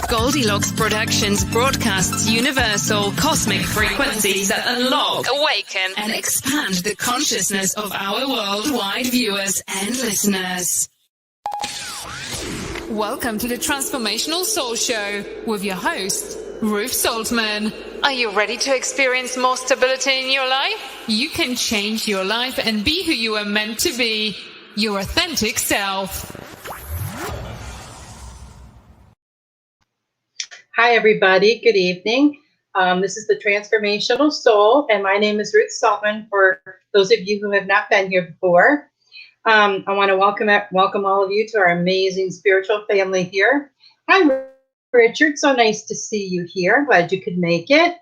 Goldylocks Productions broadcasts universal cosmic frequencies that unlock, awaken, and expand the consciousness of our worldwide viewers and listeners. Welcome to the Transformational Soul Show with your host, Ruth Soltman. Are you ready to experience more stability in your life? You can change your life and be who you are meant to be, your authentic self. Hi, everybody. Good evening. This is the Transformational Soul, and my name is Ruth Soltman. For those of you who have not been here before, I want to welcome all of you to our amazing spiritual family here. Hi, Richard. So nice to see you here. Glad you could make it.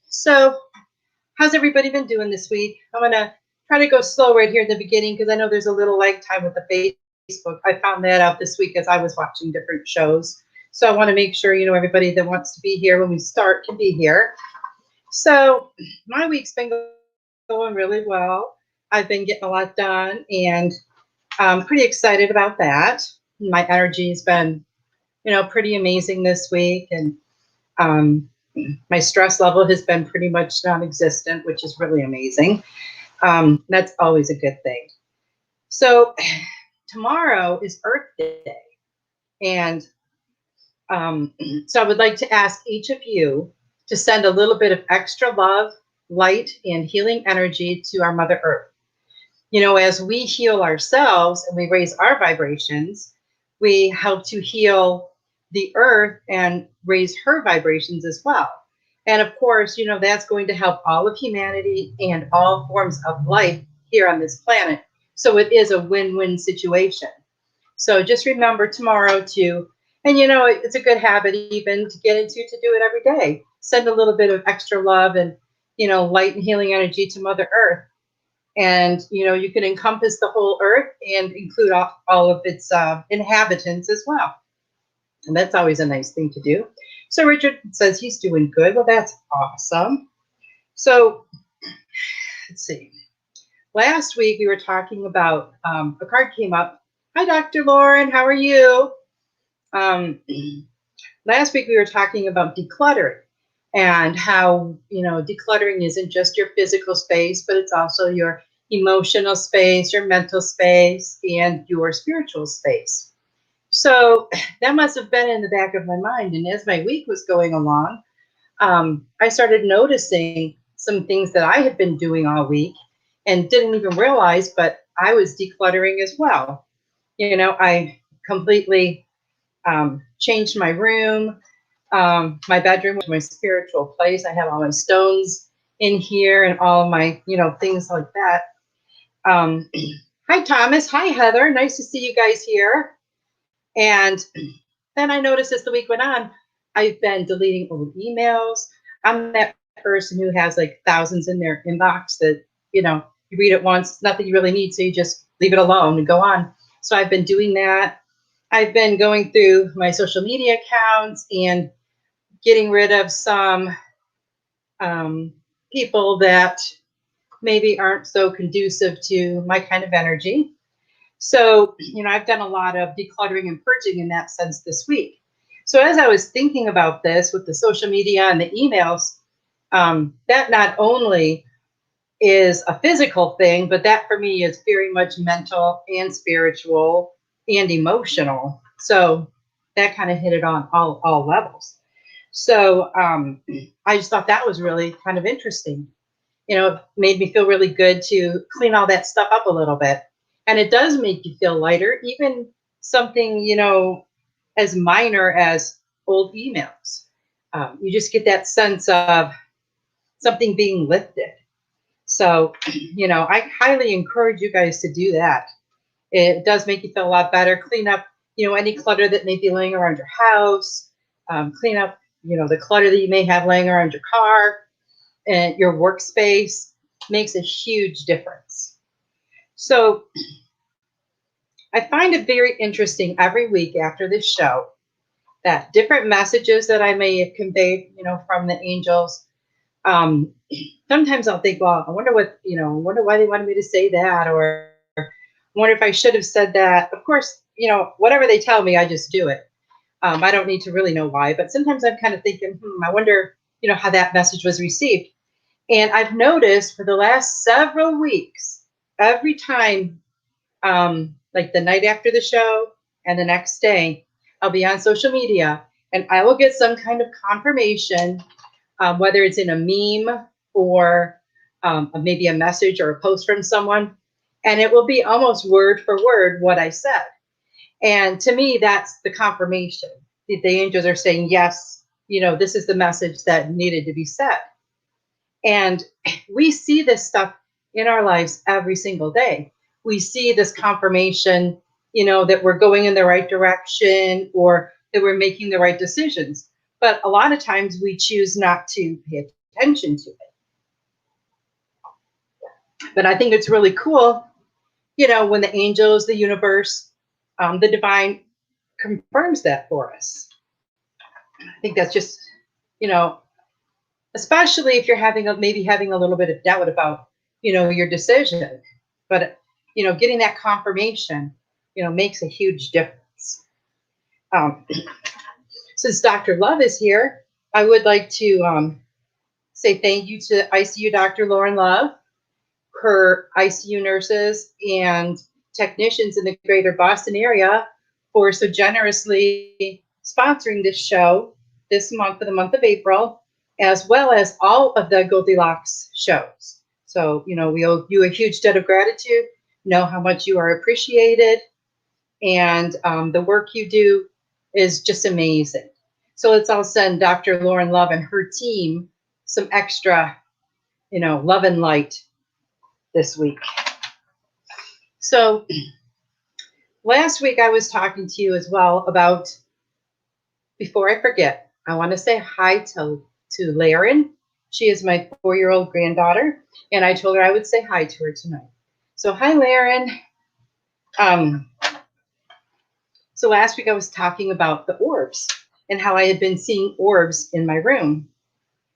So how's everybody been doing this week? I'm going to try to go slow right here at the beginning because I know there's a little lag time with the Facebook. I found that out this week as I was watching different shows. So I want to make sure, everybody that wants to be here when we start can be here. So my week's been going really well. I've been getting a lot done, and I'm pretty excited about that. My energy has been, pretty amazing this week, and my stress level has been pretty much non-existent, which is really amazing. That's always a good thing. So tomorrow is Earth Day, and so I would like to ask each of you to send a little bit of extra love, light, and healing energy to our Mother Earth. As we heal ourselves and we raise our vibrations, we help to heal the Earth and raise her vibrations as well. And of course, that's going to help all of humanity and all forms of life here on this planet. So it is a win-win situation. So just remember tomorrow to, and it's a good habit even to get into, to do it every day. Send a little bit of extra love and, light and healing energy to Mother Earth. And, you can encompass the whole Earth and include all of its inhabitants as well. And that's always a nice thing to do. So Richard says he's doing good. Well, that's awesome. So let's see. Last week we were talking about, a card came up. Hi, Dr. Lauren. How are you? Last week we were talking about decluttering and how, decluttering isn't just your physical space, but it's also your emotional space, your mental space, and your spiritual space. So that must have been in the back of my mind. And as my week was going along, I started noticing some things that I had been doing all week and didn't even realize, but I was decluttering as well. I completely changed my room. My bedroom was my spiritual place. I have all my stones in here and all my, things like that. Hi, Thomas. Hi, Heather. Nice to see you guys here. And then I noticed as the week went on, I've been deleting old emails. I'm that person who has like thousands in their inbox that, you read it once, nothing you really need, so you just leave it alone and go on. So I've been doing that. I've been going through my social media accounts and getting rid of some people that maybe aren't so conducive to my kind of energy. So, I've done a lot of decluttering and purging in that sense this week. So as I was thinking about this with the social media and the emails, that not only is a physical thing, but that for me is very much mental and spiritual and emotional. So that kind of hit it on all levels. So I just thought that was really kind of interesting. It made me feel really good to clean all that stuff up a little bit. And it does make you feel lighter, even something, as minor as old emails. You just get that sense of something being lifted. So, I highly encourage you guys to do that. It does make you feel a lot better. Clean up, any clutter that may be laying around your house. Clean up, the clutter that you may have laying around your car and your workspace. Makes a huge difference. So I find it very interesting every week after this show that different messages that I may have conveyed, from the angels. Sometimes I'll think, well, I wonder why they wanted me to say that, or I wonder if I should have said that. Of course, whatever they tell me, I just do it. I don't need to really know why, but sometimes I'm kind of thinking, I wonder, how that message was received. And I've noticed for the last several weeks, every time, like the night after the show and the next day, I'll be on social media and I will get some kind of confirmation, whether it's in a meme or maybe a message or a post from someone, and it will be almost word for word what I said. And to me, that's the confirmation. The angels are saying, yes, this is the message that needed to be said. And we see this stuff in our lives every single day. We see this confirmation, that we're going in the right direction or that we're making the right decisions. But a lot of times we choose not to pay attention to it. But I think it's really cool, when the angels, the universe, the divine confirms that for us. I think that's just, especially if you're maybe having a little bit of doubt about, your decision. But, getting that confirmation, makes a huge difference. Since Dr. Love is here, I would like to say thank you to ICU Dr. Lauren Love, her ICU nurses and technicians in the greater Boston area for so generously sponsoring this show this month, for the month of April, as well as all of the Goldylocks shows. So, we owe you a huge debt of gratitude, know how much you are appreciated, and the work you do is just amazing. So let's all send Dr. Lauren Love and her team some extra, love and light this week. So last week I was talking to you as well about, before I forget, I want to say hi to Laren. She is my 4-year-old granddaughter, and I told her I would say hi to her tonight. So hi, Laren. So last week I was talking about the orbs and how I had been seeing orbs in my room.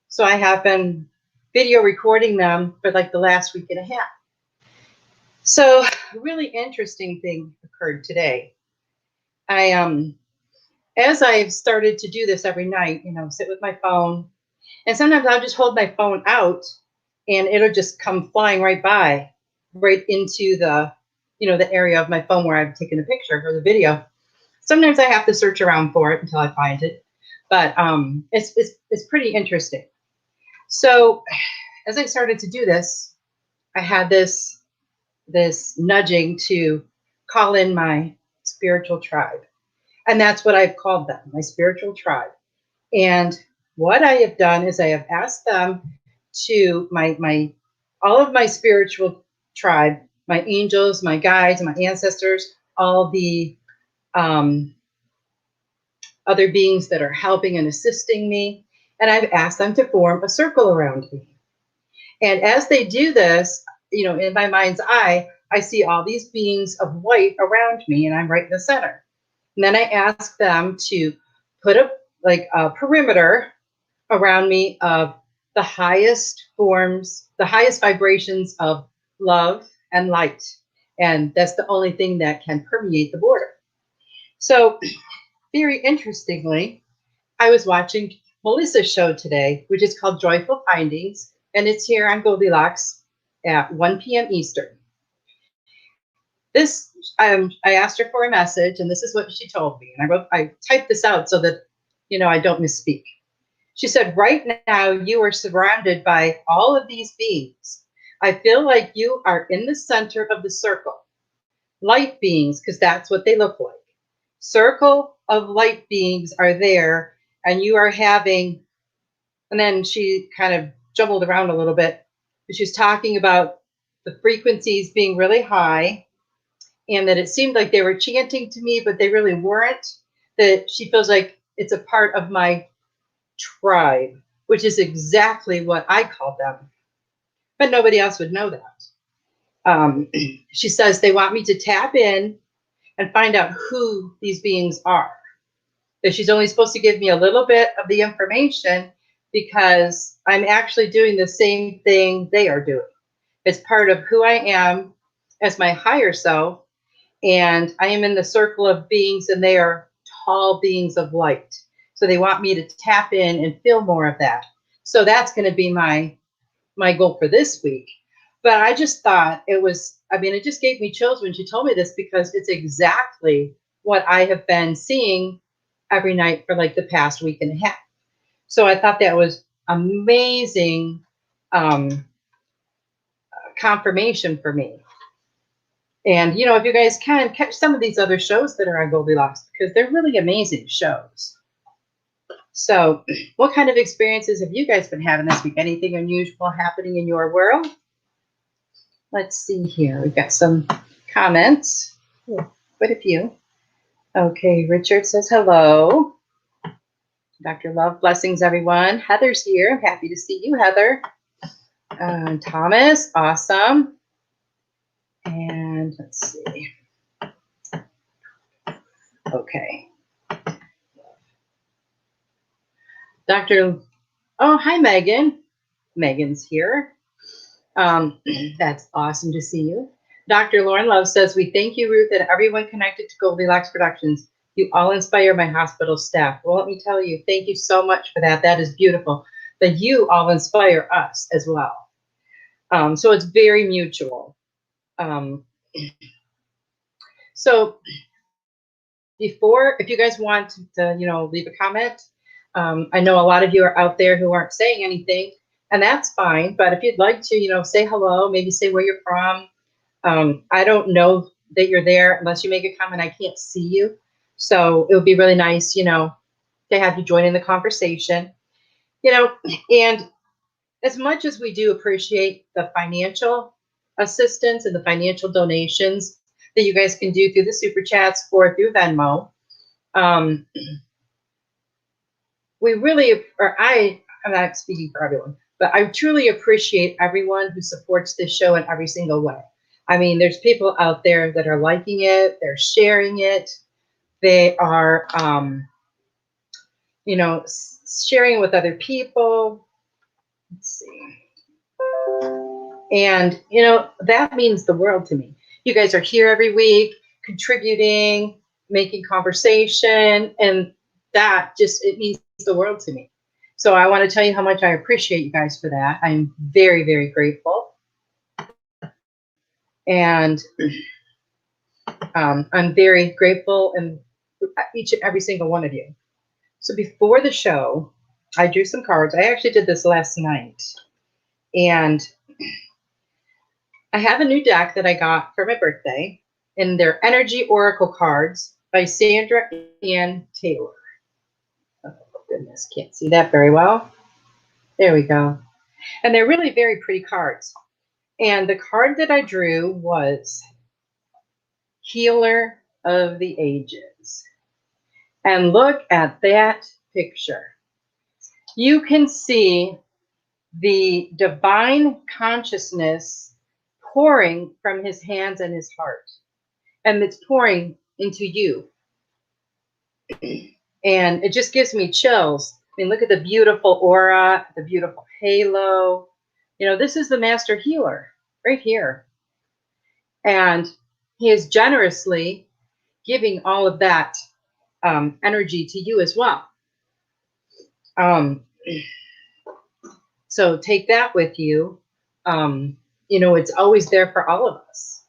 So I have been video recording them for like the last week and a half. So a really interesting thing occurred today. As I've started to do this every night, sit with my phone, and sometimes I'll just hold my phone out and it'll just come flying right by, right into the, the area of my phone where I've taken a picture or the video. Sometimes I have to search around for it until I find it, but it's pretty interesting. So as I started to do this, I had this nudging to call in my spiritual tribe. And that's what I've called them, my spiritual tribe. And what I have done is I have asked them to, all of my spiritual tribe, my angels, my guides, my ancestors, all the other beings that are helping and assisting me. And I've asked them to form a circle around me. And as they do this, in my mind's eye, I see all these beings of white around me, and I'm right in the center. And then I ask them to put a perimeter around me of the highest forms, the highest vibrations of love and light. And that's the only thing that can permeate the border. So very interestingly, I was watching Melissa's show today, which is called Joyful Findings, and it's here on Goldylocks at 1 p.m. Eastern. This, I asked her for a message, and this is what she told me. And I typed this out so that, I don't misspeak. She said, right now you are surrounded by all of these beings. I feel like you are in the center of the circle. Light beings, because that's what they look like. Circle of light beings are there, and you are having, and then she kind of jumbled around a little bit. She was talking about the frequencies being really high, and that it seemed like they were chanting to me, but they really weren't. That she feels like it's a part of my tribe, which is exactly what I call them. But nobody else would know that. She says they want me to tap in and find out who these beings are. That she's only supposed to give me a little bit of the information because I'm actually doing the same thing they are doing. It's part of who I am as my higher self, and I am in the circle of beings, and they are all beings of light. So they want me to tap in and feel more of that. So that's going to be my goal for this week. But I just thought it was, I mean, it just gave me chills when she told me this, because it's exactly what I have been seeing every night for like the past week and a half. So I thought that was amazing confirmation for me. And, you know, if you guys can catch some of these other shows that are on Goldylocks, because they're really amazing shows. So what kind of experiences have you guys been having this week? Anything unusual happening in your world? Let's see here. We've got some comments. Quite a few. Okay, Richard says hello. Dr. Love, blessings, everyone. Heather's here. I'm happy to see you, Heather. Thomas, awesome. And let's see. Okay. Oh, hi, Megan. Megan's here. That's awesome to see you. Dr. Lauren Love says, we thank you, Ruth, and everyone connected to Goldylocks Productions. You all inspire my hospital staff. Well, let me tell you, thank you so much for that. That is beautiful. That you all inspire us as well. So it's very mutual. So before, if you guys want to, you know, leave a comment, I know a lot of you are out there who aren't saying anything, and that's fine. But if you'd like to, you know, say hello, maybe say where you're from. I don't know that you're there unless you make a comment. I can't see you. So it would be really nice, you know, to have you join in the conversation, you know. And as much as we do appreciate the financial assistance and the financial donations that you guys can do through the super chats or through Venmo, we really, or I'm not speaking for everyone, but I truly appreciate everyone who supports this show in every single way. I mean, there's people out there that are liking it, they're sharing it, they are, you know, sharing with other people. Let's see. And, you know, that means the world to me. You guys are here every week, contributing, making conversation, and that just, it means the world to me. So I want to tell you how much I appreciate you guys for that. I'm very, very grateful. And I'm very grateful and each and every single one of you. So before the show, I drew some cards. I actually did this last night. And I have a new deck that I got for my birthday, and they're Energy Oracle cards by Sandra Ann Taylor. Oh, goodness, can't see that very well. There we go. And they're really very pretty cards. And the card that I drew was Healer of the Ages. And look at that picture. You can see the divine consciousness pouring from his hands and his heart. And it's pouring into you. And it just gives me chills. I mean, look at the beautiful aura, the beautiful halo. You know, this is the master healer right here. And he is generously giving all of that energy to you as well. So take that with you. You know, it's always there for all of us.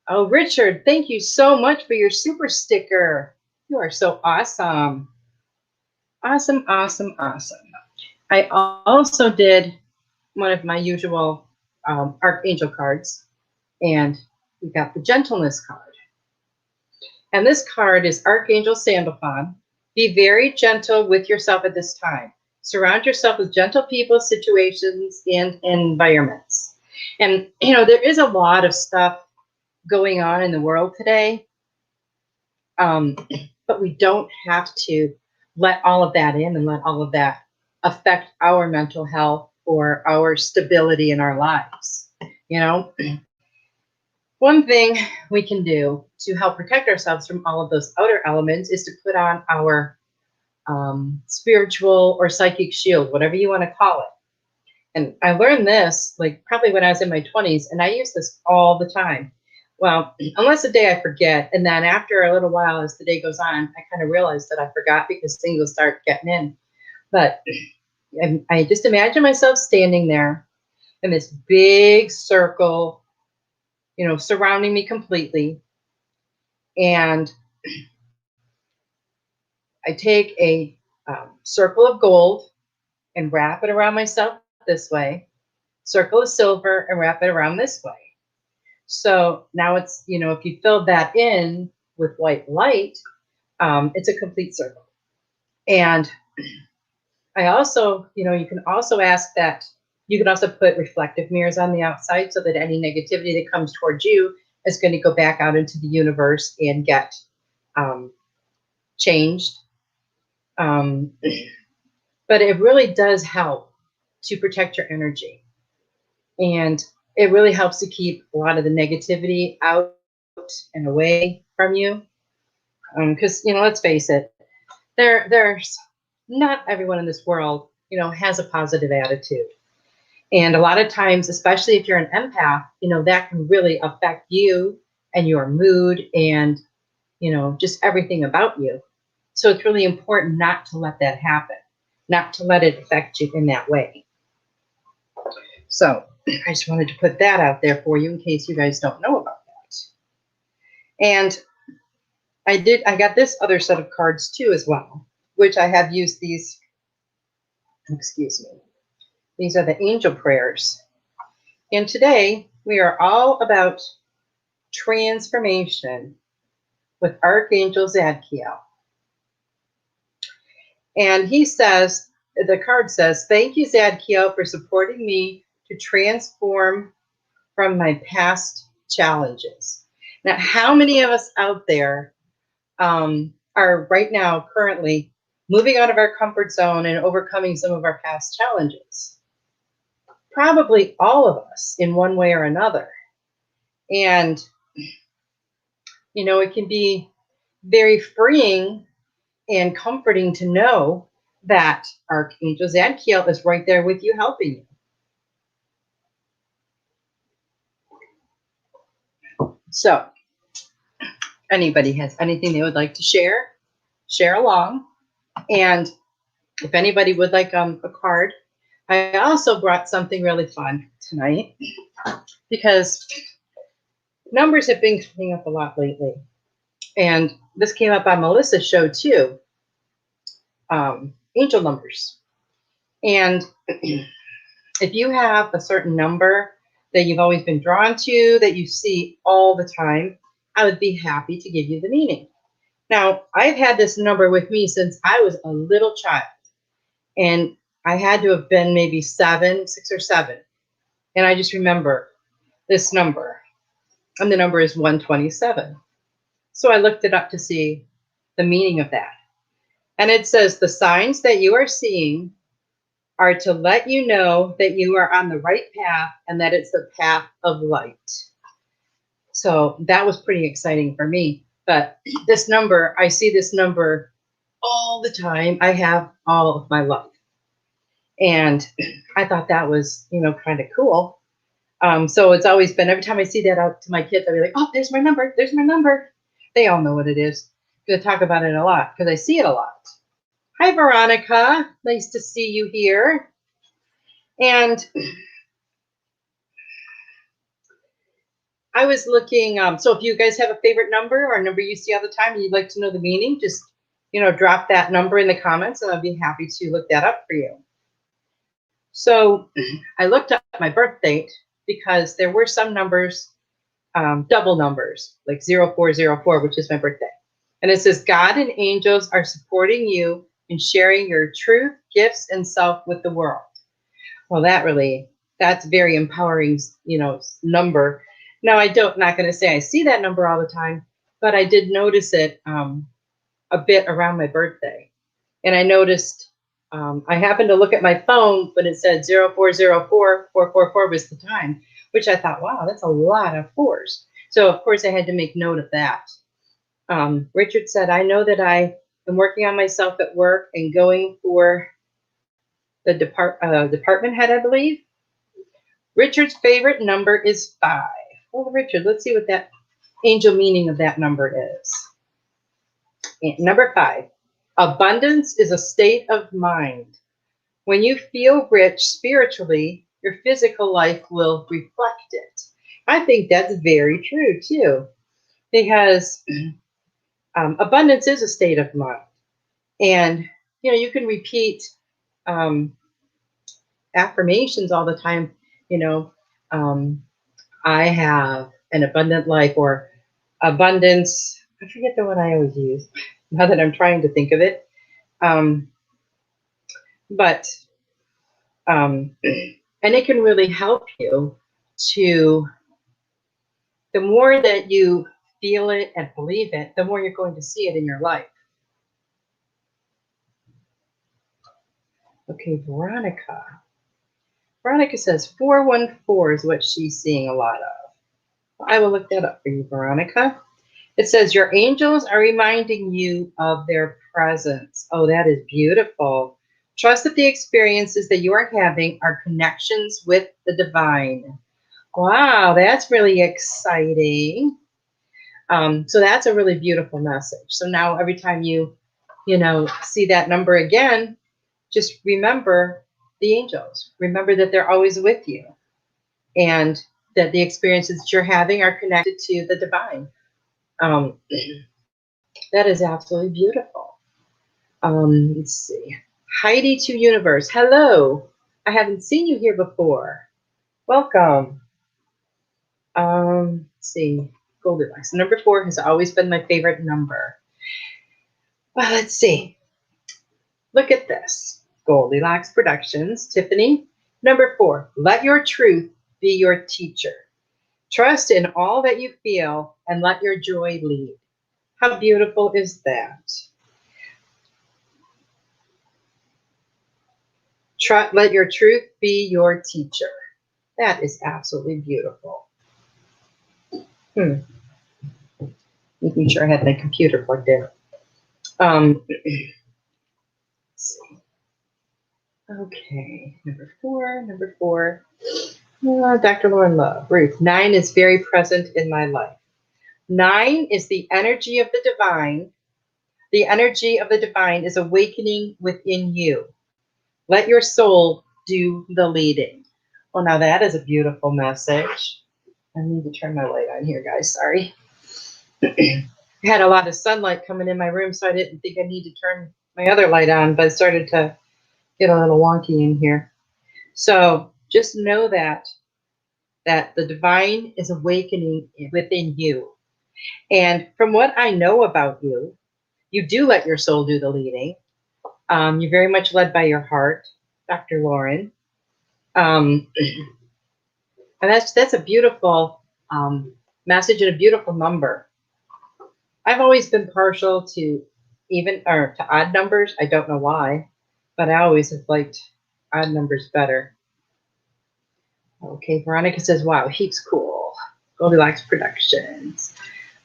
Oh, Richard, thank you so much for your super sticker. You are so awesome. Awesome, awesome, awesome. I also did one of my usual Archangel cards, and we got the Gentleness card. And this card is Archangel Sandalphon. Be very gentle with yourself at this time. Surround yourself with gentle people, situations, and environments. And, you know, there is a lot of stuff going on in the world today, but we don't have to let all of that in and let all of that affect our mental health or our stability in our lives. You know, one thing we can do to help protect ourselves from all of those outer elements is to put on our spiritual or psychic shield, whatever you want to call it. And I learned this like probably when I was in my 20s, and I use this all the time. Well, unless a day I forget. And then after a little while, as the day goes on, I kind of realize that I forgot because things will start getting in. But I just imagine myself standing there in this big circle, surrounding me completely. And I take a circle of gold and wrap it around myself this way, circle of silver and wrap it around this way. So now it's, if you fill that in with white light, it's a complete circle. And I also, you can also ask that you can also put reflective mirrors on the outside so that any negativity that comes towards you is going to go back out into the universe and get changed. But it really does help to protect your energy. And it really helps to keep a lot of the negativity out and away from you. Because, let's face it, there's not everyone in this world, has a positive attitude. And a lot of times, especially if you're an empath, that can really affect you and your mood and, just everything about you. So it's really important not to let that happen, not to let it affect you in that way. So I just wanted to put that out there for you in case you guys don't know about that. And I got this other set of cards too as well, which I have used these, excuse me. These are the angel prayers. And today we are all about transformation with Archangel Zadkiel. And he says, the card says, "Thank you, Zadkiel, for supporting me to transform from my past challenges." Now, how many of us out there are right now currently moving out of our comfort zone and overcoming some of our past challenges? Probably all of us in one way or another. And, it can be very freeing and comforting to know that Archangel Zadkiel is right there with you, helping you. So, anybody has anything they would like to share along. And if anybody would like a card, I also brought something really fun tonight because numbers have been coming up a lot lately. And this came up on Melissa's show too. Angel numbers. And if you have a certain number that you've always been drawn to, that you see all the time, I would be happy to give you the meaning. Now, I've had this number with me since I was a little child. And I had to have been maybe 6 or 7. And I just remember this number. And the number is 127. So I looked it up to see the meaning of that. And it says, the signs that you are seeing are to let you know that you are on the right path and that it's the path of light. So that was pretty exciting for me. But this number, I see this number all the time. I have all of my life. And I thought that was, kind of cool. So it's always been, every time I see that out to my kids, I'll be like, oh, there's my number. There's my number. They all know what it is. I'm going to talk about it a lot because I see it a lot. Hi, Veronica. Nice to see you here. And I was looking, so if you guys have a favorite number or a number you see all the time and you'd like to know the meaning, just, drop that number in the comments and I'll be happy to look that up for you. So I looked up my birth date because there were some numbers, double numbers, like 0404, which is my birthday. And it says, God and angels are supporting you in sharing your truth, gifts, and self with the world. Well, that's very empowering, number. Now, not going to say I see that number all the time, but I did notice it a bit around my birthday. And I noticed, I happened to look at my phone, but it said 0404-444 was the time, which I thought, wow, that's a lot of fours. So, of course, I had to make note of that. Richard said, I know that I am working on myself at work and going for the department head, I believe. Richard's favorite number is 5. Well, Richard, let's see what that angel meaning of that number is. And number 5, abundance is a state of mind. When you feel rich spiritually, your physical life will reflect it. I think that's very true too, because abundance is a state of mind. And, you can repeat affirmations all the time, I have an abundant life, or abundance. I forget the one I always use now that I'm trying to think of it. But and it can really help you to, the more that you feel it and believe it, the more you're going to see it in your life. Okay, Veronica. Veronica says 414 is what she's seeing a lot of. I will look that up for you, Veronica. It says your angels are reminding you of their presence. Oh, that is beautiful. Trust that the experiences that you are having are connections with the divine. Wow, that's really exciting. So that's a really beautiful message. So now every time you see that number again, just remember the angels. Remember that they're always with you, and that the experiences that you're having are connected to the divine. That is absolutely beautiful. Let's see. Heidi to Universe. Hello. I haven't seen you here before. Welcome. Let's see. Goldylocks. Number 4 has always been my favorite number. Well, let's see. Look at this. Goldylocks Productions. Tiffany. Number 4. Let your truth be your teacher. Trust in all that you feel and let your joy lead. How beautiful is that? Let your truth be your teacher. That is absolutely beautiful. Making sure I had my computer plugged in. Let's see. Okay, number 4. Dr. Lauren Love. Ruth. 9 is very present in my life. 9 is the energy of the divine. The energy of the divine is awakening within you. Let your soul do the leading. Well, now that is a beautiful message. I need to turn my light on here, guys. Sorry. I had a lot of sunlight coming in my room, so I didn't think I need to turn my other light on, but it started to get a little wonky in here. So just know that the divine is awakening within you. And from what I know about you, you do let your soul do the leading. You're very much led by your heart, Dr. Lauren. And that's a beautiful message and a beautiful number. I've always been partial to to odd numbers. I don't know why, but I always have liked odd numbers better. Okay, Veronica says, wow, he's cool. Goldylocks Productions.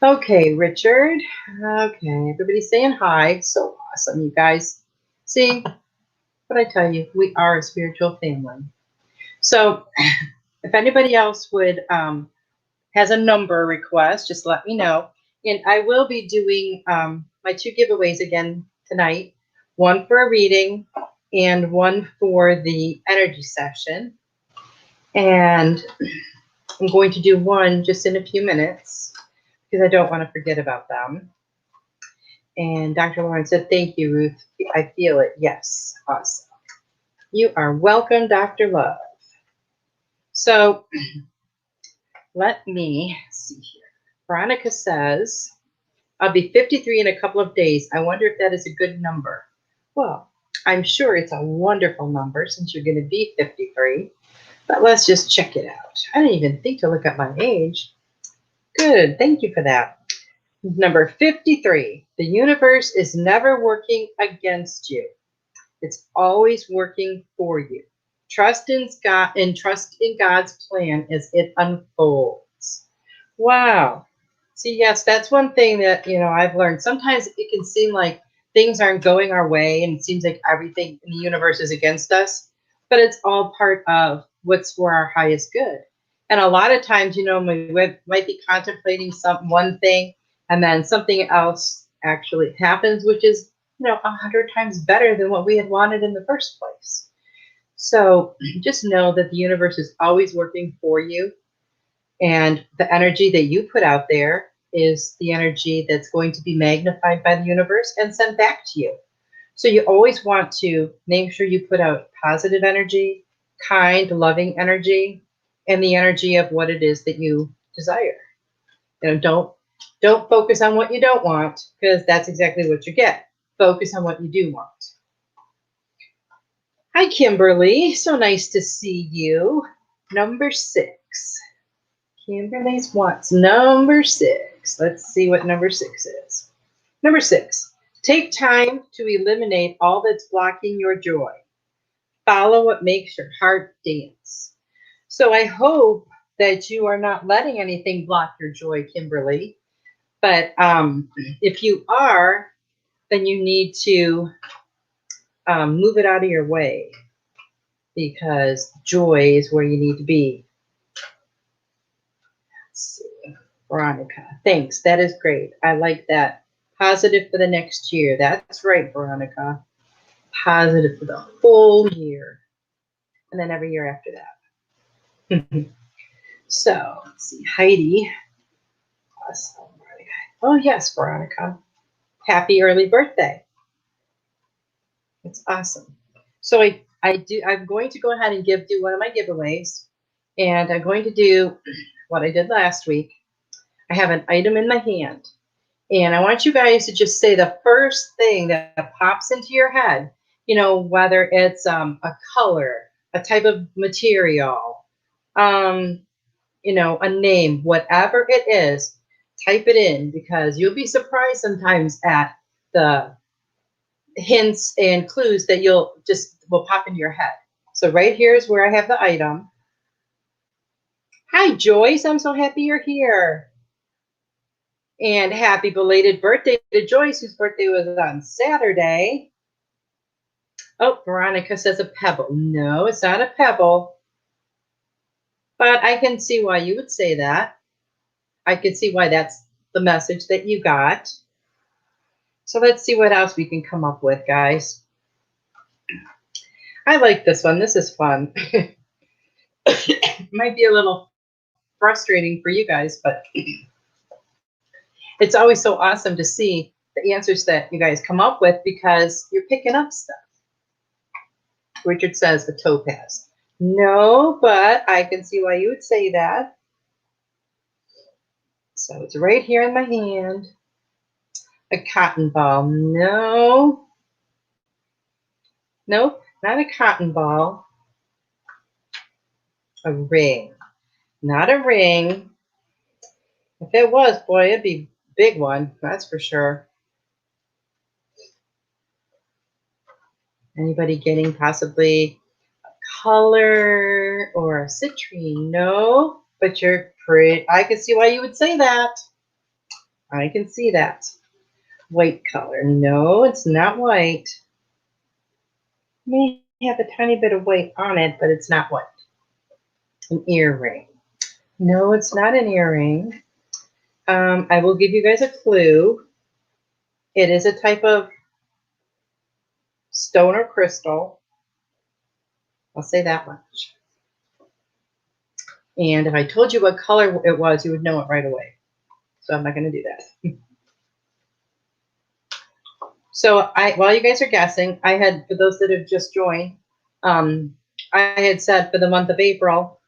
Okay, Richard. Okay, everybody's saying hi. So awesome, you guys. See, what I tell you, we are a spiritual family. So if anybody else would has a number request, just let me know. And I will be doing my 2 giveaways again tonight. One for a reading and one for the energy session. And I'm going to do one just in a few minutes because I don't want to forget about them. And Dr. Lauren said, thank you, Ruth. I feel it. Yes. Awesome. You are welcome, Dr. Love. So let me see here. Veronica says, I'll be 53 in a couple of days. I wonder if that is a good number. Well, I'm sure it's a wonderful number since you're going to be 53. But let's just check it out. I didn't even think to look up my age. Good. Thank you for that. Number 53. The universe is never working against you. It's always working for you. Trust in God and trust in God's plan as it unfolds. Wow. See, yes, that's one thing that, I've learned. Sometimes it can seem like things aren't going our way and it seems like everything in the universe is against us, but it's all part of what's for our highest good. And a lot of times, we might be contemplating one thing, and then something else actually happens, which is, 100 times better than what we had wanted in the first place. So just know that the universe is always working for you. And the energy that you put out there is the energy that's going to be magnified by the universe and sent back to you. So you always want to make sure you put out positive energy, kind, loving energy, and the energy of what it is that you desire. Don't focus on what you don't want, because that's exactly what you get. Focus on what you do want. Hi, Kimberly. So nice to see you. Number 6. Kimberly's wants number 6. Let's see what number 6 is. Number 6. Take time to eliminate all that's blocking your joy. Follow what makes your heart dance. So I hope that you are not letting anything block your joy, Kimberly. But if you are, then you need to move it out of your way, because joy is where you need to be. Let's see. Veronica, thanks. That is great. I like that. Positive for the next year. That's right, Veronica. Positive for the whole year. And then every year after that. So, let's see. Heidi. Awesome. Oh, yes, Veronica. Happy early birthday. It's awesome. So I'm going to go ahead and do one of my giveaways. And I'm going to do what I did last week. I have an item in my hand. And I want you guys to just say the first thing that pops into your head, whether it's a color, a type of material, a name, whatever it is, type it in, because you'll be surprised sometimes at the hints and clues that will pop into your head. So right here is where I have the item. Hi, Joyce. I'm so happy you're here. And happy belated birthday to Joyce, whose birthday was on Saturday. Oh, Veronica says a pebble. No, it's not a pebble. But I can see why you would say that. I can see why that's the message that you got. So let's see what else we can come up with, guys. I like this one. This is fun. It might be a little frustrating for you guys, but it's always so awesome to see the answers that you guys come up with, because you're picking up stuff. Richard says a topaz. No, but I can see why you would say that. So it's right here in my hand. A cotton ball. No. Nope, not a cotton ball. A ring. Not a ring. If it was, boy, it'd be a big one. That's for sure. Anybody getting possibly a color or a citrine? No, but you're pretty. I can see why you would say that. I can see that. White color. No, it's not white. May have a tiny bit of white on it, but it's not white. An earring. No, it's not an earring. I will give you guys a clue. It is a type of stone or crystal. I'll say that much. And if I told you what color it was, you would know it right away. So I'm not going to do that. So while you guys are guessing, I had, for those that have just joined, I had said for the month of April,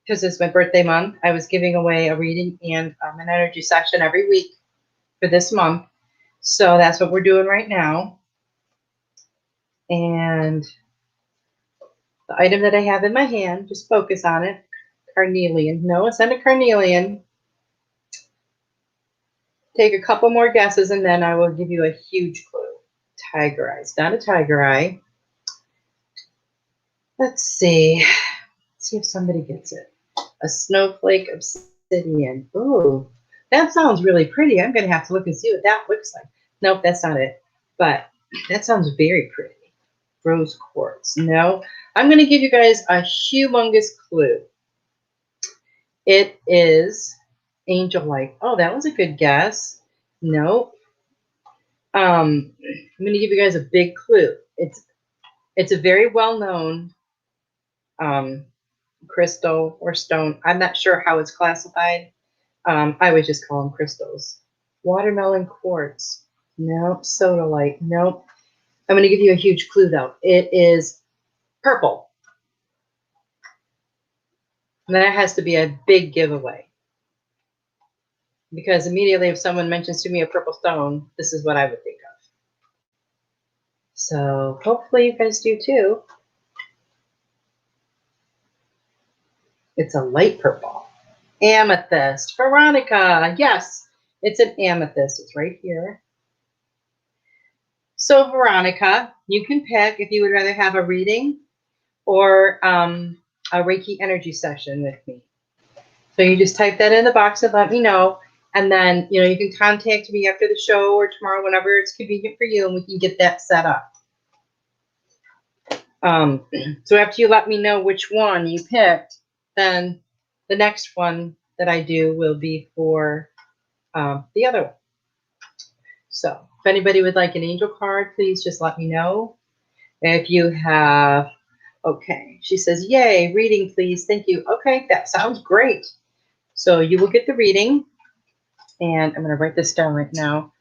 because it's my birthday month, I was giving away a reading and an energy session every week for this month. So that's what we're doing right now. And the item that I have in my hand, just focus on it. Carnelian. No, it's not a carnelian. Take a couple more guesses and then I will give you a huge clue. Tiger eye. It's not a tiger eye. Let's see. Let's see if somebody gets it. A snowflake obsidian. Ooh, that sounds really pretty. I'm going to have to look and see what that looks like. Nope, that's not it. But that sounds very pretty. Rose quartz. No. I'm going to give you guys a humongous clue. It is Angelic. Oh, that was a good guess. Nope. I'm going to give you guys a big clue. It's a very well-known crystal or stone. I'm not sure how it's classified. I would just call them crystals. Watermelon quartz. Nope. Sodalite. Nope. I'm going to give you a huge clue, though. It is purple. And that has to be a big giveaway. Because immediately if someone mentions to me a purple stone, this is what I would think of. So hopefully you guys do too. It's a light purple. Amethyst. Veronica. Yes, it's an amethyst. It's right here. So Veronica, you can pick if you would rather have a reading or a Reiki energy session with me. So you just type that in the box and let me know. And then, you can contact me after the show or tomorrow, whenever it's convenient for you, and we can get that set up. So after you let me know which one you picked, then the next one that I do will be for the other one. So if anybody would like an angel card, please just let me know. If you have, okay, she says, yay, reading, please. Thank you. Okay, that sounds great. So you will get the reading. And I'm going to write this down right now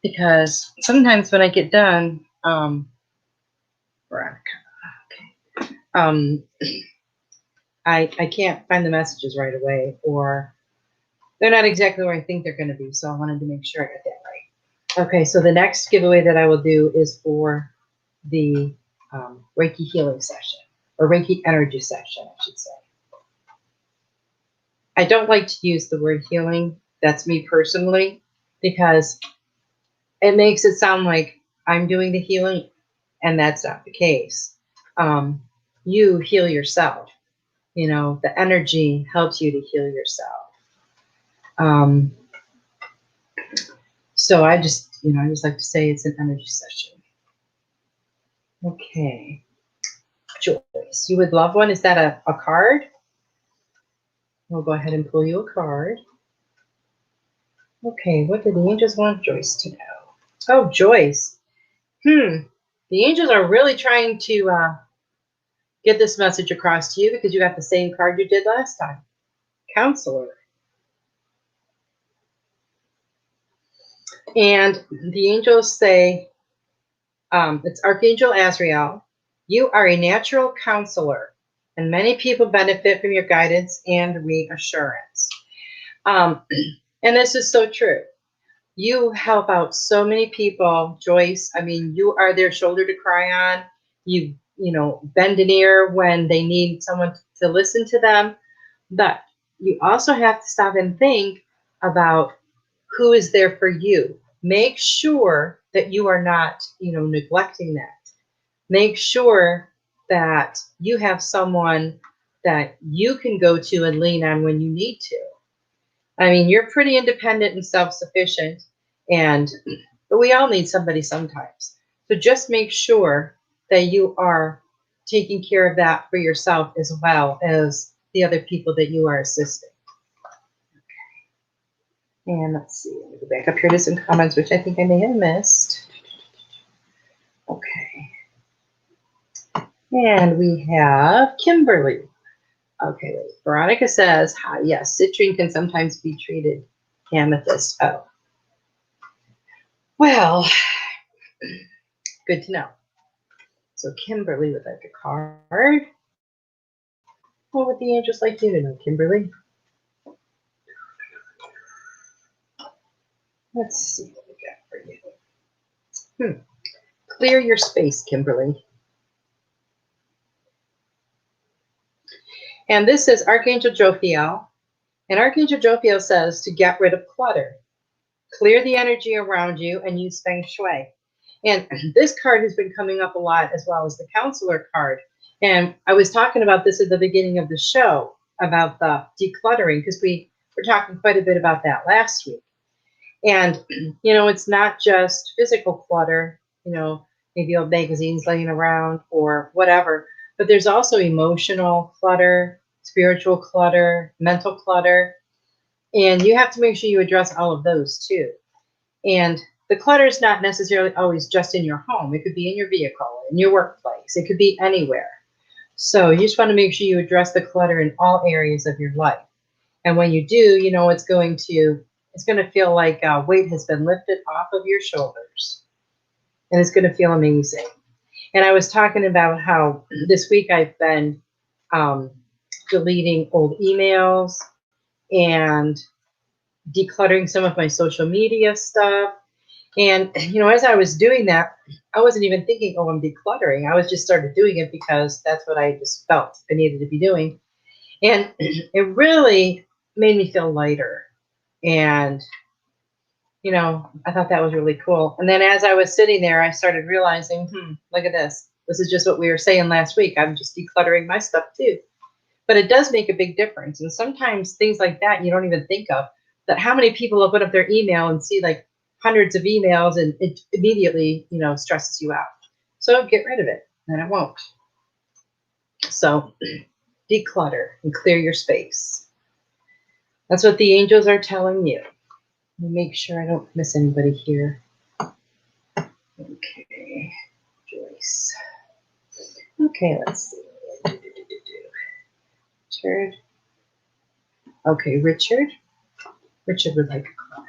because sometimes when I get done, Veronica, okay, I can't find the messages right away, or they're not exactly where I think they're going to be. So I wanted to make sure I got that right. Okay, so the next giveaway that I will do is for the Reiki healing session, or Reiki energy session, I should say. I don't like to use the word healing. That's me personally, because it makes it sound like I'm doing the healing, and that's not the case. You heal yourself. The energy helps you to heal yourself. So I just like to say it's an energy session. Okay. Joyce, you would love one. Is that a card? We'll go ahead and pull you a card. Okay, what do the angels want Joyce to know? Oh, Joyce. The angels are really trying to get this message across to you because you got the same card you did last time. Counselor. And the angels say, it's Archangel Azrael. You are a natural counselor, and many people benefit from your guidance and reassurance. And this is so true. You help out so many people, Joyce. I mean, you are their shoulder to cry on. You bend an ear when they need someone to listen to them. But you also have to stop and think about who is there for you. Make sure that you are not, neglecting that. Make sure that you have someone that you can go to and lean on when you need to. I mean, you're pretty independent and self-sufficient, but we all need somebody sometimes. So just make sure that you are taking care of that for yourself as well as the other people that you are assisting. Okay. And let's see, let me go back up here to some comments, which I think I may have missed. Okay. And we have Kimberly. Okay, wait. Veronica says, hi, yes, citrine can sometimes be treated amethyst. Oh. Well, good to know. So Kimberly would like a card. What would the angels like you to know, Kimberly? Let's see what we got for you. Clear your space, Kimberly. And this is Archangel Jophiel. And Archangel Jophiel says to get rid of clutter. Clear the energy around you and use Feng Shui. And this card has been coming up a lot, as well as the counselor card. And I was talking about this at the beginning of the show, about the decluttering, because we were talking quite a bit about that last week. And, it's not just physical clutter, maybe old magazines laying around or whatever, but there's also emotional clutter. spiritual clutter, mental clutter. And you have to make sure you address all of those too. And the clutter is not necessarily always just in your home. It could be in your vehicle, in your workplace. It could be anywhere. So you just want to make sure you address the clutter in all areas of your life. And when you do, you know, it's going to feel like a weight has been lifted off of your shoulders. And it's going to feel amazing. And I was talking about how this week I've been deleting old emails and decluttering some of my social media stuff. And, you know, as I was doing that, I wasn't even thinking, oh, I'm decluttering. I was just started doing it because that's what I just felt I needed to be doing. And it really made me feel lighter. And, you know, I thought that was really cool. And then as I was sitting there, I started realizing, look at this. This is just what we were saying last week. I'm just decluttering my stuff too. But it does make a big difference. And sometimes things like that you don't even think of. That how many people open up their email and see like hundreds of emails, and it immediately, you know, stresses you out. So get rid of it, and it won't. So declutter and clear your space. That's what the angels are telling you. Make sure I don't miss anybody here. Okay, Joyce. Okay, let's see. Richard. Okay, Richard. Richard would like a card.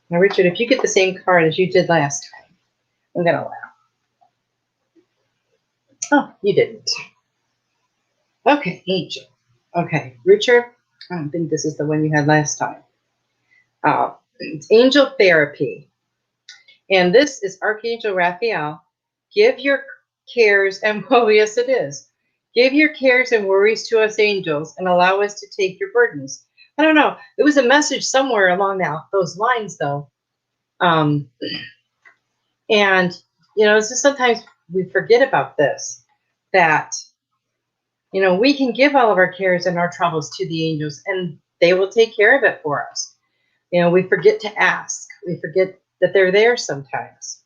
Now, Richard, if you get the same card as you did last time, I'm going to laugh. Oh, you didn't. Okay, Angel. Okay, Richard, I don't think this is the one you had last time. It's Angel Therapy. And this is Archangel Raphael. Give your cares and, oh, yes, it is. Give your cares and worries to us angels and allow us to take your burdens. I don't know. There was a message somewhere along those lines, though. And, you know, it's just sometimes we forget about this, that, you know, we can give all of our cares and our troubles to the angels, and they will take care of it for us. You know, we forget to ask. We forget that they're there sometimes.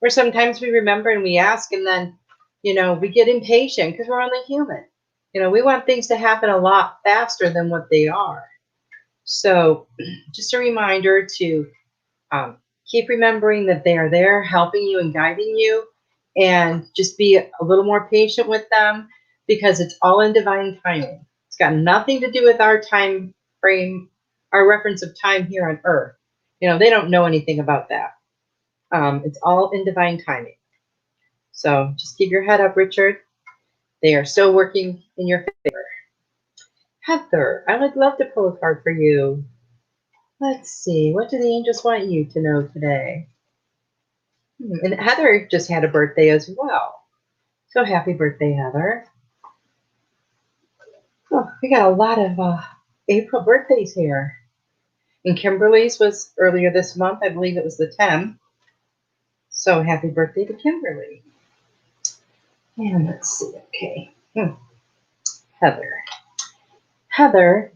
Or sometimes we remember and we ask, and then, you know, we get impatient because we're only human. You know, we want things to happen a lot faster than what they are. So just a reminder to keep remembering that they are there helping you and guiding you, and just be a little more patient with them, because it's all in divine timing. It's got nothing to do with our time frame, our reference of time here on earth. You know, they don't know anything about that. It's all in divine timing. So just keep your head up, Richard. They are still working in your favor. Heather, I would love to pull a card for you. Let's see, what do the angels want you to know today? And Heather just had a birthday as well. So happy birthday, Heather. Oh, we got a lot of April birthdays here. And Kimberly's was earlier this month. I believe it was the 10th. So happy birthday to Kimberly. And let's see, okay. Heather. Heather,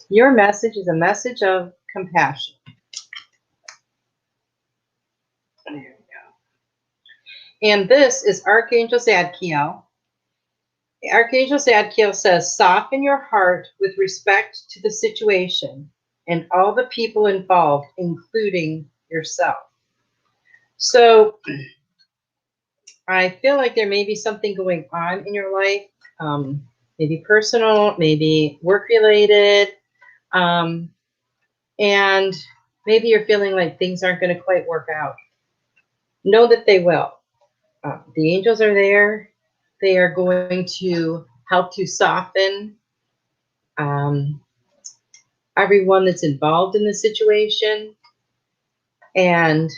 your message is a message of compassion. There we go. And this is Archangel Zadkiel. Archangel Zadkiel says, soften your heart with respect to the situation and all the people involved, including yourself. So I feel like there may be something going on in your life, maybe personal, maybe work-related, and maybe you're feeling like things aren't going to quite work out. Know that they will. The angels are there. They are going to help to soften everyone that's involved in the situation, and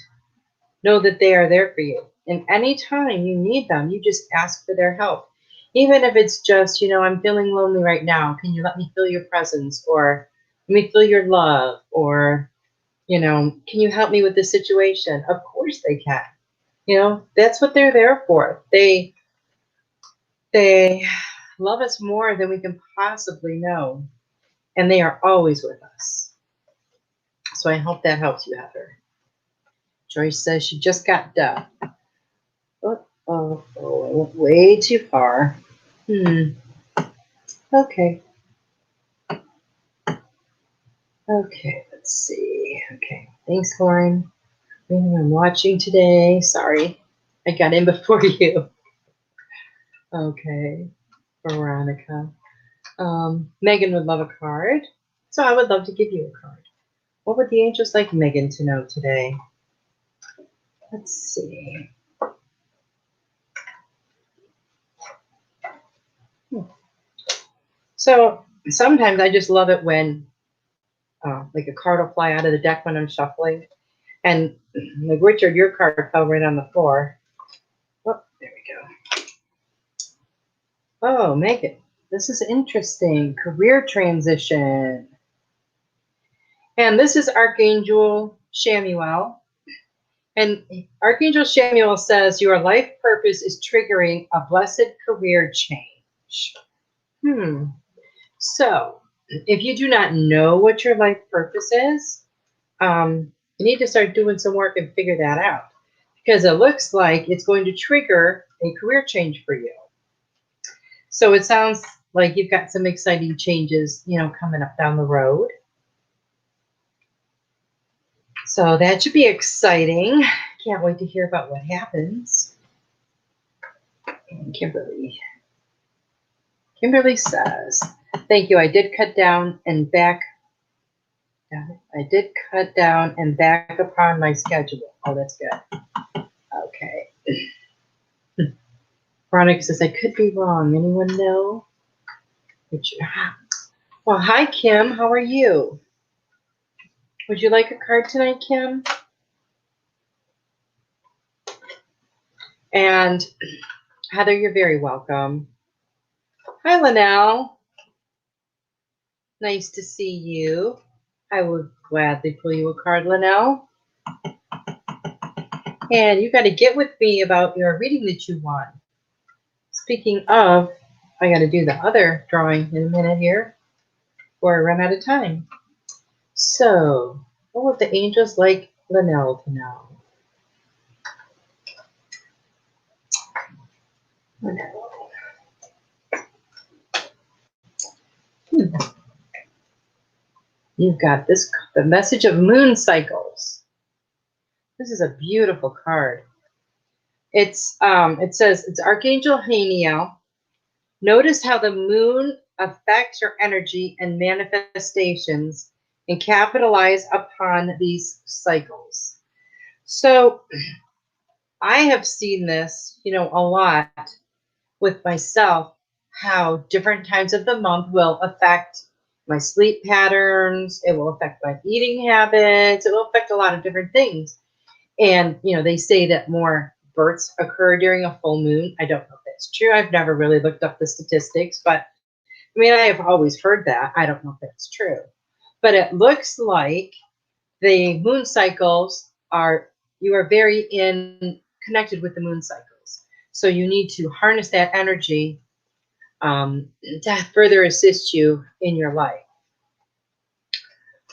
know that they are there for you. And anytime you need them, you just ask for their help. Even if it's just, you know, I'm feeling lonely right now. Can you let me feel your presence? Or let me feel your love? Or, you know, can you help me with this situation? Of course they can. You know, that's what they're there for. They love us more than we can possibly know. And they are always with us. So I hope that helps you, Heather. Joyce says she just got done. Oh, I went way too far. Okay. Okay, let's see. Okay, thanks, Lauren. I'm watching today. Sorry, I got in before you. Okay, Veronica. Megan would love a card, so I would love to give you a card. What would the angels like Megan to know today? Let's see. So sometimes I just love it when like a card will fly out of the deck when I'm shuffling. And like Richard, your card fell right on the floor. Oh, there we go. Oh, Megan, this is interesting. Career transition. And this is Archangel Shamuel. And Archangel Shamuel says your life purpose is triggering a blessed career change. So if you do not know what your life purpose is, you need to start doing some work and figure that out, because it looks like it's going to trigger a career change for you. So it sounds like you've got some exciting changes, coming up down the road. So that should be exciting. Can't wait to hear about what happens. And Kimberly says, thank you. I did cut down and back upon my schedule. Oh, that's good. Okay. Veronica says, I could be wrong. Anyone know? Well, hi, Kim. How are you? Would you like a card tonight, Kim? And Heather, you're very welcome. Hi, Linnell. Nice to see you. I would gladly pull you a card, Linnell. And you got to get with me about your reading that you want. Speaking of, I got to do the other drawing in a minute here, or I run out of time. So, what would the angels like Linnell to know? Linnell. You've got this, the message of moon cycles. This is a beautiful card. It says, it's Archangel Haniel. Notice how the moon affects your energy and manifestations and capitalize upon these cycles. So I have seen this, a lot with myself, how different times of the month will affect my sleep patterns. It will affect my eating habits. It will affect a lot of different things. And, they say that more births occur during a full moon. I don't know if that's true. I've never really looked up the statistics, but I have always heard that. I don't know if that's true. But it looks like the moon cycles you are very connected with the moon cycles. So you need to harness that energy to further assist you in your life.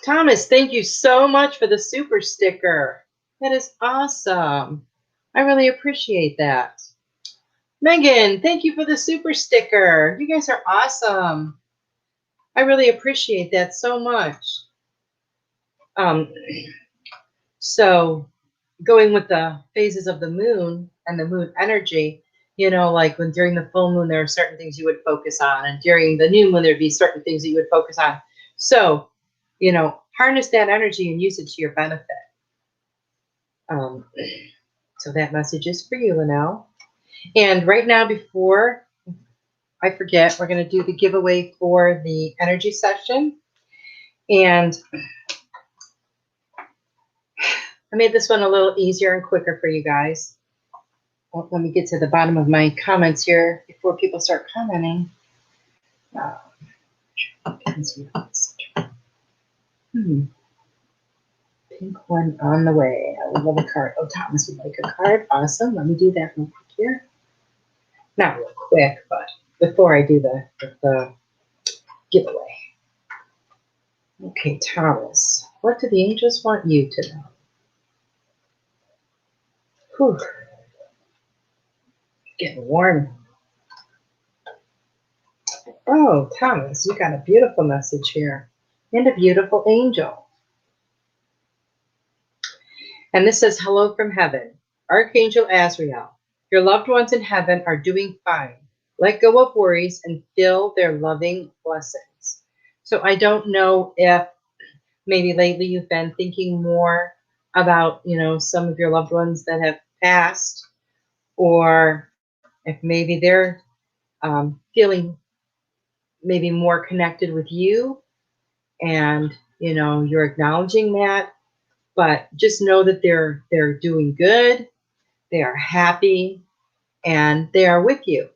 Thomas, thank you so much for the super sticker. That is awesome. I really appreciate that. Megan, thank you for the super sticker. You guys are awesome. I really appreciate that so much. So going with the phases of the moon and the moon energy, like when during the full moon, there are certain things you would focus on, and during the new moon, there'd be certain things that you would focus on. So, harness that energy and use it to your benefit. So that message is for you, Linnell. And right now, before I forget, we're going to do the giveaway for the energy session. And I made this one a little easier and quicker for you guys. Well, let me get to the bottom of my comments here before people start commenting. Pink one on the way. I would love a card. Oh, Thomas would like a card. Awesome. Let me do that real quick here. Not real quick, but before I do the giveaway. Okay, Thomas. What do the angels want you to know? Whew. Getting warm. Oh, Oh, Thomas, you got a beautiful message here. And a beautiful angel. And this says, hello from heaven. Archangel Azrael, your loved ones in heaven are doing fine. Let go of worries and feel their loving blessings. So I don't know if maybe lately you've been thinking more about, some of your loved ones that have passed, or if maybe they're feeling maybe more connected with you, and you're acknowledging that. But just know that they're doing good, they are happy, and they are with you.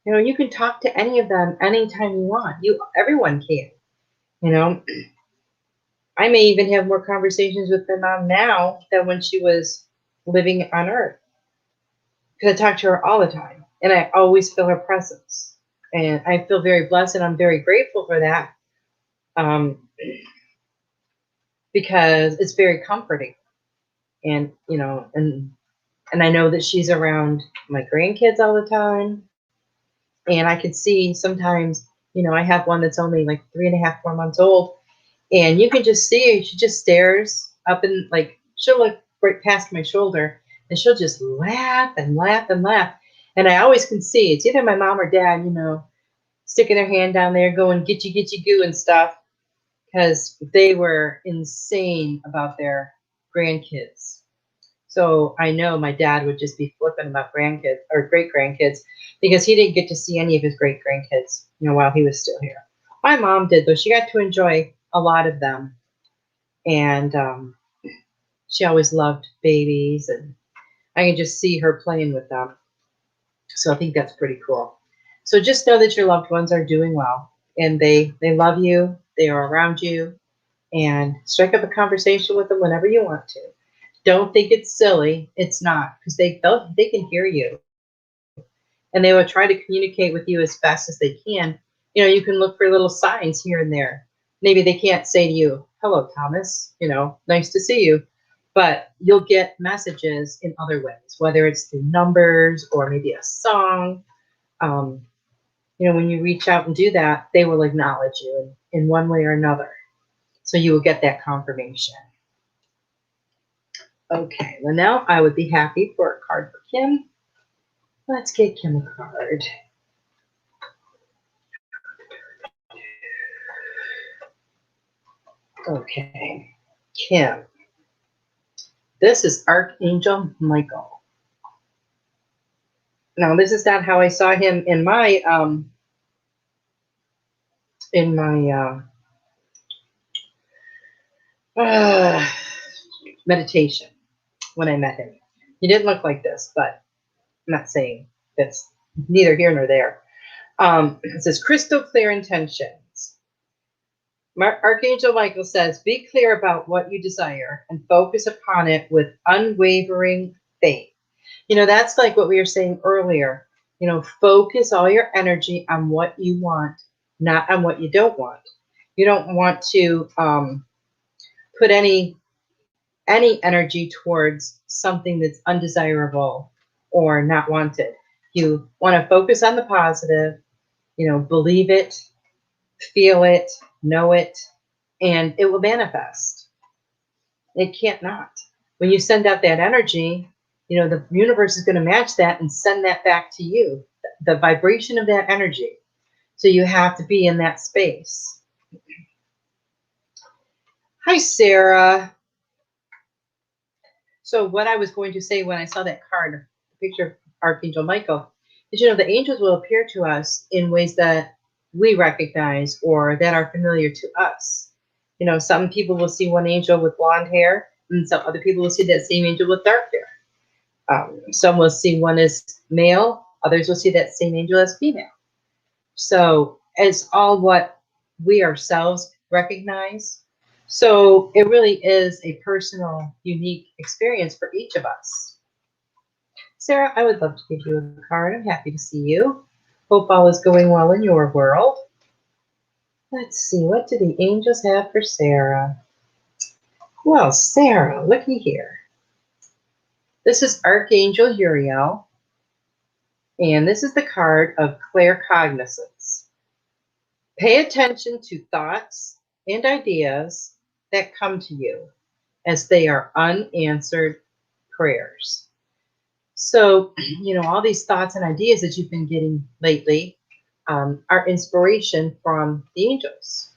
You can talk to any of them anytime you want. Everyone can. I may even have more conversations with my mom now than when she was living on Earth, because I talk to her all the time, and I always feel her presence, and I feel very blessed, and I'm very grateful for that, because it's very comforting, and and I know that she's around my grandkids all the time, and I can see sometimes, I have one that's only like 3.5, 4 months old, and you can just see her. She just stares up, and she'll look right past my shoulder, and she'll just laugh and laugh and laugh. And I always can see it's either my mom or dad, sticking their hand down there going gitchy gitchy goo and stuff, because they were insane about their grandkids. So I know my dad would just be flipping about grandkids or great grandkids, because he didn't get to see any of his great grandkids, while he was still here. My mom did, though. She got to enjoy a lot of them. And she always loved babies, and I can just see her playing with them. So I think that's pretty cool. So just know that your loved ones are doing well, and they love you. They are around you, and strike up a conversation with them whenever you want to. Don't think it's silly. It's not, because they can hear you, and they will try to communicate with you as fast as they can. You can look for little signs here and there. Maybe they can't say to you, hello, Thomas, nice to see you. But you'll get messages in other ways, whether it's through numbers or maybe a song. When you reach out and do that, they will acknowledge you in one way or another. So you will get that confirmation. Okay, well, now I would be happy for a card for Kim. Let's get Kim a card. Okay, Kim. This is Archangel Michael. Now, this is not how I saw him in my meditation when I met him. He didn't look like this, but I'm not saying that's neither here nor there. It says crystal clear intentions. Archangel Michael says, be clear about what you desire and focus upon it with unwavering faith. That's like what we were saying earlier. Focus all your energy on what you want, not on what you don't want. You don't want to put any energy towards something that's undesirable or not wanted. You want to focus on the positive, believe it, feel it, know it, and it will manifest. It can't not. When you send out that energy, the universe is going to match that and send that back to you, the vibration of that energy. So you have to be in that space. Hi, Sarah. So what I was going to say when I saw that card, the picture of Archangel Michael, is, the angels will appear to us in ways that we recognize or that are familiar to us. Some people will see one angel with blonde hair, and some other people will see that same angel with dark hair. Some will see one as male, others will see that same angel as female. So it's all what we ourselves recognize. So it really is a personal, unique experience for each of us. Sarah, I would love to give you a card. I'm happy to see you. Hope all is going well in your world. Let's see, what do the angels have for Sarah? Well, Sarah, looky here. This is Archangel Uriel, and this is the card of claircognizance. Pay attention to thoughts and ideas that come to you, as they are unanswered prayers. So, all these thoughts and ideas that you've been getting lately are inspiration from the angels.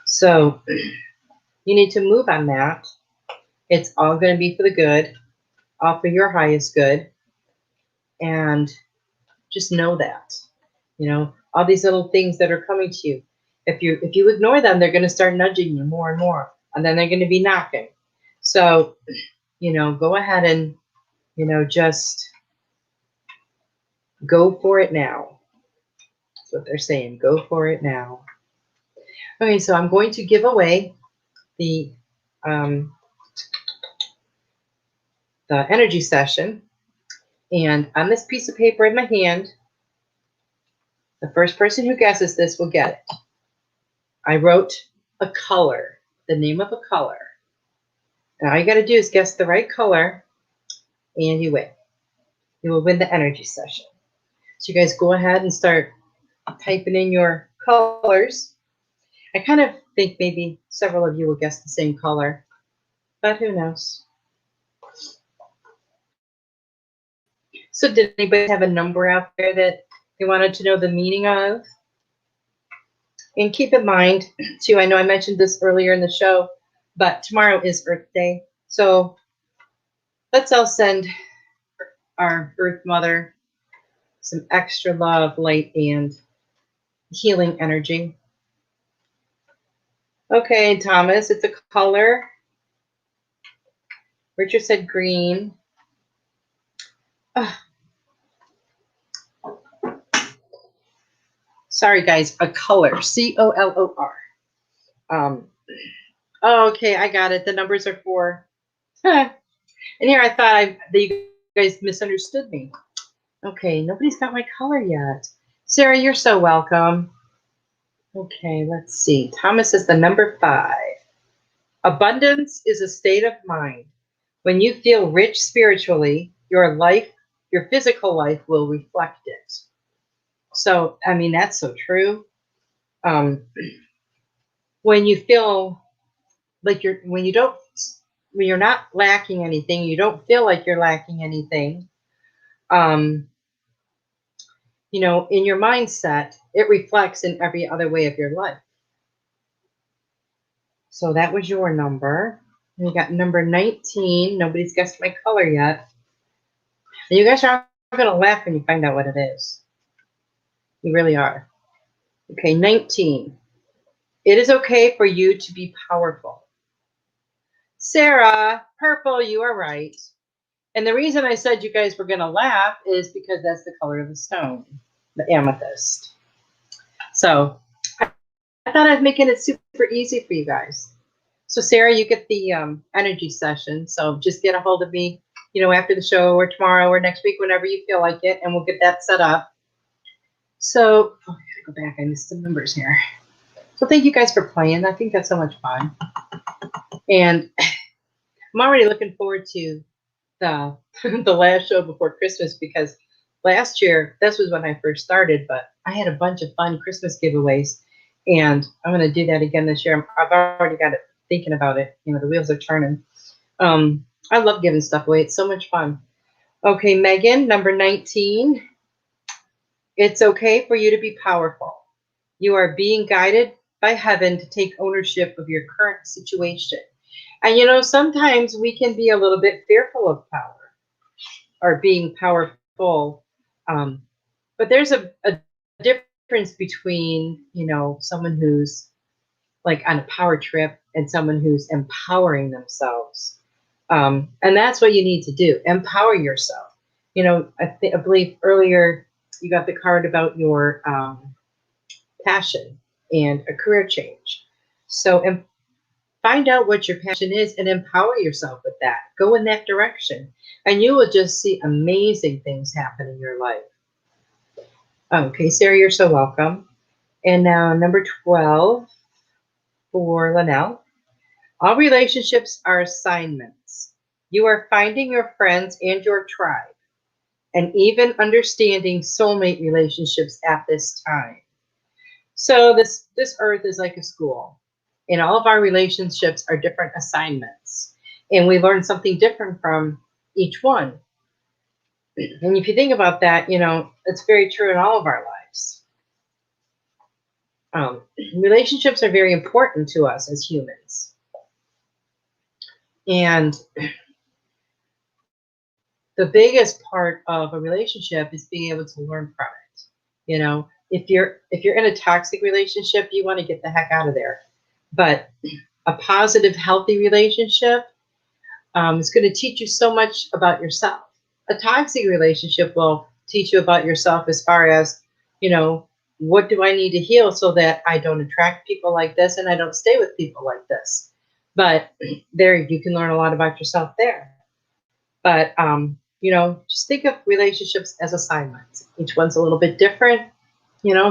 So, you need to move on that. It's all going to be for the good, all for your highest good. And just know that, all these little things that are coming to you. If you ignore them, they're going to start nudging you more and more, and then they're going to be knocking. So, go ahead and, just go for it now. That's what they're saying. Go for it now. Okay, so I'm going to give away the energy session. And on this piece of paper in my hand, the first person who guesses this will get it. I wrote a color, the name of a color. And all you got to do is guess the right color, and you win. You will win the energy session. So you guys go ahead and start typing in your colors. I kind of think maybe several of you will guess the same color, but who knows? So did anybody have a number out there that they wanted to know the meaning of? And keep in mind, too, I know I mentioned this earlier in the show, but tomorrow is Earth Day. So let's all send our Earth Mother some extra love, light, and healing energy. Okay, Thomas, it's a color. Richard said green. Sorry, guys, a color. C-O-L-O-R. Okay, I got it. The numbers are 4. And here I thought that you guys misunderstood me. Okay, nobody's got my color yet. Sarah, you're so welcome. Okay, let's see. Thomas is the number 5. Abundance is a state of mind. When you feel rich spiritually, your physical life will reflect it. So, I mean, that's so true. When you feel like when you're not lacking anything, you don't feel like you're lacking anything, in your mindset, it reflects in every other way of your life. So that was your number. And you got number 19. Nobody's guessed my color yet. And you guys are going to laugh when you find out what it is. You really are. Okay, 19. It is okay for you to be powerful. Sarah, purple, you are right. And the reason I said you guys were going to laugh is because that's the color of the stone, the amethyst. So I thought I'd make it super easy for you guys. So Sarah, you get the energy session. So just get a hold of me, after the show or tomorrow or next week, whenever you feel like it, and we'll get that set up. So I gotta go back. I missed some numbers here. So thank you guys for playing. I think that's so much fun. And I'm already looking forward to the last show before Christmas, because last year, this was when I first started, but I had a bunch of fun Christmas giveaways, and I'm going to do that again this year. I've already got it thinking about it. The wheels are turning. I love giving stuff away. It's so much fun. Okay, Megan, number 19. It's okay for you to be powerful. You are being guided by heaven to take ownership of your current situation. And sometimes we can be a little bit fearful of power or being powerful. But there's a difference between, someone who's like on a power trip and someone who's empowering themselves. And that's what you need to do. Empower yourself. I believe earlier you got the card about your passion and a career change. So find out what your passion is and empower yourself with that. Go in that direction, and you will just see amazing things happen in your life. Okay, Sarah, you're so welcome. And now number 12 for Linnell. All relationships are assignments. You are finding your friends and your tribe, and even understanding soulmate relationships at this time. So this earth is like a school, and all of our relationships are different assignments, and we learn something different from each one. And if you think about that, it's very true in all of our lives. Um, Relationships are very important to us as humans, and the biggest part of a relationship is being able to learn from it. If you're in a toxic relationship, you want to get the heck out of there. But a positive, healthy relationship is going to teach you so much about yourself. A toxic relationship will teach you about yourself as far as, what do I need to heal so that I don't attract people like this and I don't stay with people like this. But there you can learn a lot about yourself there. But, just think of relationships as assignments. Each one's a little bit different.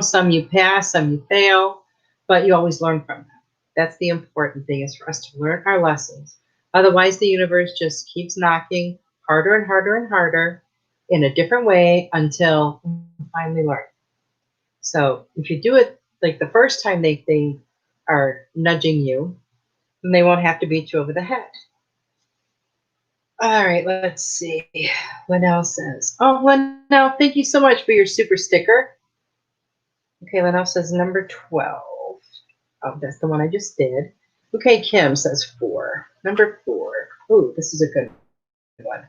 Some you pass, some you fail, but you always learn from them. That's the important thing, is for us to learn our lessons. Otherwise, the universe just keeps knocking harder and harder and harder in a different way until you finally learn. So if you do it like the first time they are nudging you, then they won't have to beat you over the head. All right, let's see. Linnell says, oh, Linnell, thank you so much for your super sticker. Okay, Linnell says number 12. Oh, that's the one I just did. Okay, Kim says 4. Number 4. Ooh, this is a good one.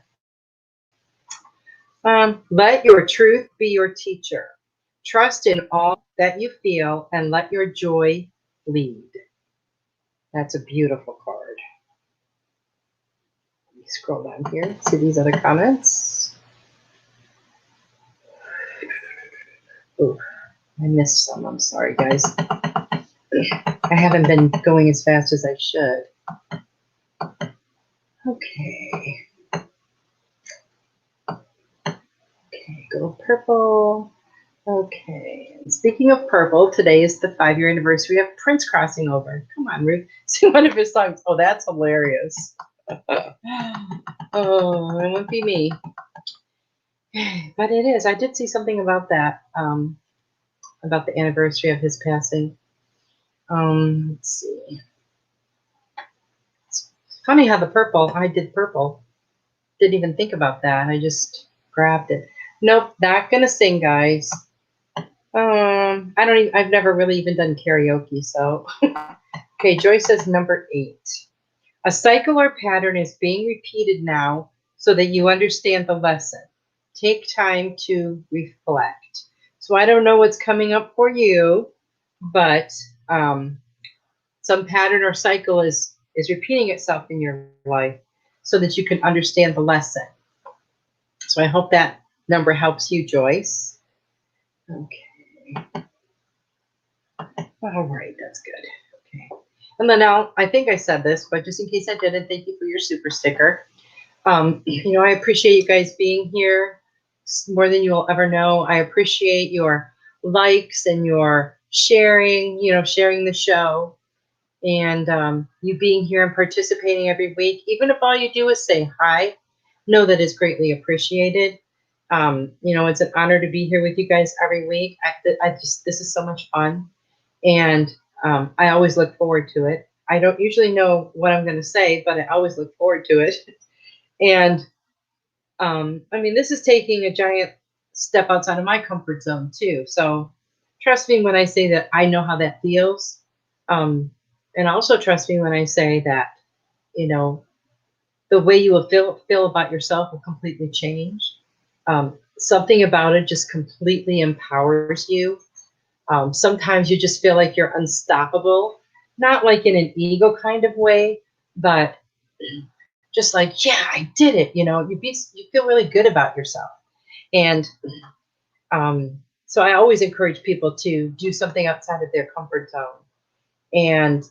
Let your truth be your teacher. Trust in all that you feel and let your joy lead. That's a beautiful card. Let me scroll down here, see these other comments. Ooh, I missed some. I'm sorry, guys. I haven't been going as fast as I should. Okay. Okay, go purple. Okay, and speaking of purple, today is the 5-year anniversary of Prince crossing over. Come on, Ruth. See one of his songs. Oh, that's hilarious. Oh, it won't be me. But it is. I did see something about that, about the anniversary of his passing. Let's see. It's funny how the purple, I did purple. Didn't even think about that. I just grabbed it. Nope, not gonna sing, guys. I've never really even done karaoke, so. Okay, Joy says number 8. A cycle or pattern is being repeated now so that you understand the lesson. Take time to reflect. So I don't know what's coming up for you, but some pattern or cycle is repeating itself in your life so that you can understand the lesson. So I hope that number helps you, Joyce. Okay. All right, that's good. Okay. And then now, I think I said this, but just in case I didn't, thank you for your super sticker. I appreciate you guys being here more than you will ever know. I appreciate your likes and your sharing, sharing the show, and you being here and participating every week. Even if all you do is say hi, know that is greatly appreciated. It's an honor to be here with you guys every week. This is so much fun. And I always look forward to it. I don't usually know what I'm going to say, but I always look forward to it. And this is taking a giant step outside of my comfort zone too. So trust me when I say that I know how that feels. And also trust me when I say that, the way you will feel about yourself will completely change. Something about it just completely empowers you. Sometimes you just feel like you're unstoppable, not like in an ego kind of way, but just like, yeah, I did it. You feel really good about yourself. And so I always encourage people to do something outside of their comfort zone. And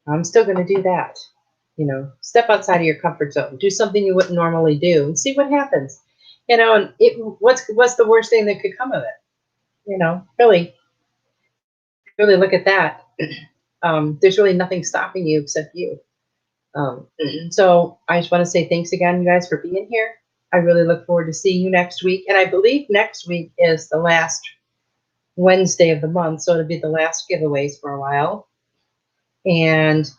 I'm still going to do that. Step outside of your comfort zone, do something you wouldn't normally do and see what happens. And what's the worst thing that could come of it? Really look at that. There's really nothing stopping you except you. So I just want to say thanks again, you guys, for being here. I really look forward to seeing you next week. And I believe next week is the last Wednesday of the month, so it'll be the last giveaways for a while. And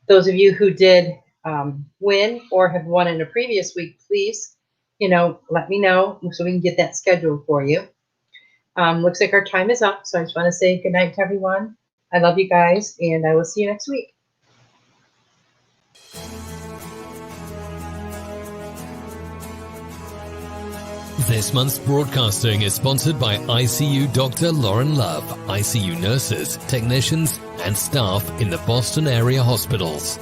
those of you who did win or have won in a previous week, please, let me know so we can get that scheduled for you. Looks like our time is up, so I just want to say good night to everyone. I love you guys, and I will see you next week. This month's broadcasting is sponsored by ICU Dr. Lauren Love, ICU nurses, technicians, and staff in the Boston area hospitals.